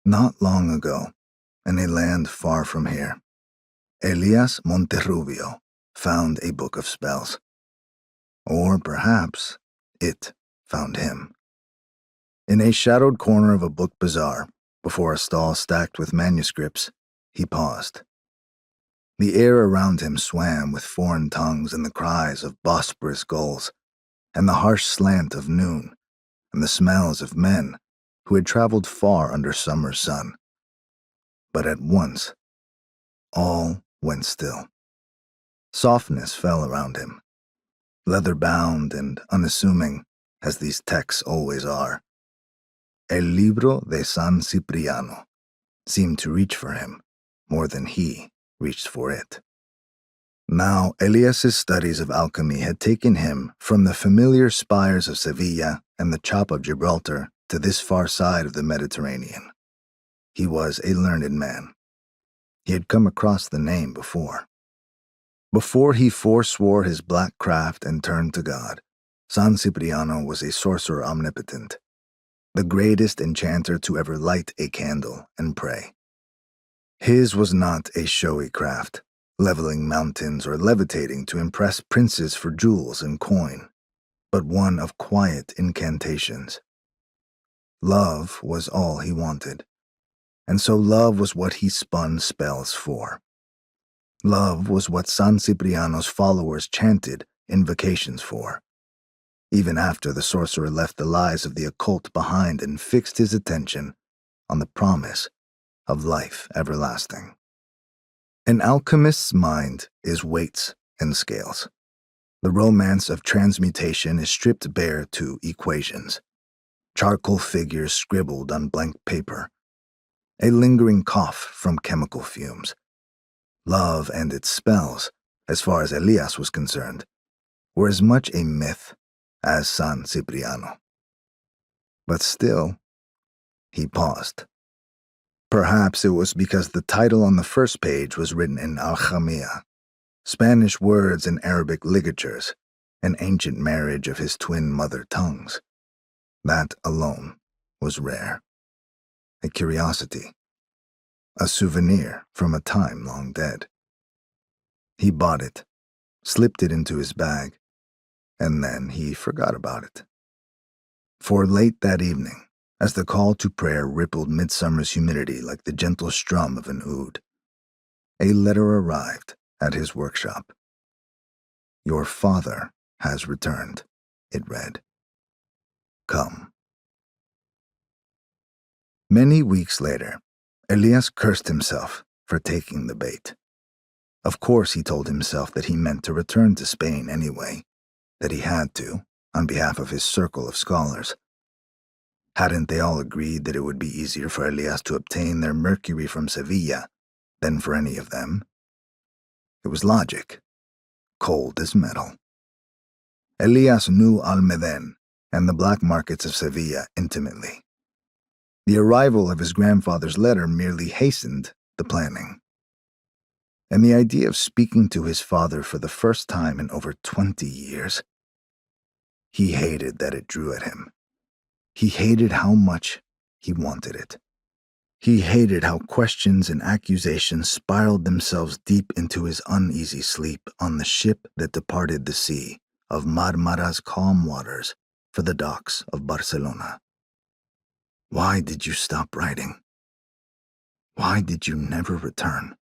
Not long ago, in a land far from here, Elias Monterrubio found a book of spells. Or perhaps it found him. In a shadowed corner of a book bazaar, before a stall stacked with manuscripts, he paused. The air around him swam with foreign tongues and the cries of Bosporus gulls, and the harsh slant of noon, and the smells of men who had traveled far under summer's sun. But at once, all went still. Softness fell around him, leather-bound and unassuming, as these texts always are. El Libro de San Cipriano seemed to reach for him more than he reached for it. Now, Elias's studies of alchemy had taken him from the familiar spires of Sevilla and the Chop of Gibraltar to this far side of the Mediterranean. He was a learned man. He had come across the name before. Before he forswore his black craft and turned to God, San Cipriano was a sorcerer omnipotent, the greatest enchanter to ever light a candle and pray. His was not a showy craft, leveling mountains or levitating to impress princes for jewels and coin, but one of quiet incantations. Love was all he wanted, and so love was what he spun spells for. Love was what San Cipriano's followers chanted invocations for, even after the sorcerer left the lies of the occult behind and fixed his attention on the promise of life everlasting. An alchemist's mind is weights and scales. The romance of transmutation is stripped bare to equations, charcoal figures scribbled on blank paper, a lingering cough from chemical fumes. Love and its spells, as far as Elias was concerned, were as much a myth as San Cipriano. But still, he paused. Perhaps it was because the title on the first page was written in Alchemia, Spanish words and Arabic ligatures, an ancient marriage of his twin mother tongues. That alone was rare. A curiosity, a souvenir from a time long dead. He bought it, slipped it into his bag, and then he forgot about it. For late that evening, as the call to prayer rippled midsummer's humidity like the gentle strum of an oud, a letter arrived at his workshop. "Your father has returned," it read. "Come." Many weeks later, Elias cursed himself for taking the bait. Of course, he told himself that he meant to return to Spain anyway, that he had to, on behalf of his circle of scholars. Hadn't they all agreed that it would be easier for Elias to obtain their mercury from Sevilla than for any of them? It was logic, cold as metal. Elias knew Almedén and the black markets of Sevilla intimately. The arrival of his grandfather's letter merely hastened the planning. And the idea of speaking to his father for the first time in over 20 years, he hated that it drew at him. He hated how much he wanted it. He hated how questions and accusations spiraled themselves deep into his uneasy sleep on the ship that departed the sea of Marmara's calm waters for the docks of Barcelona. Why did you stop writing? Why did you never return?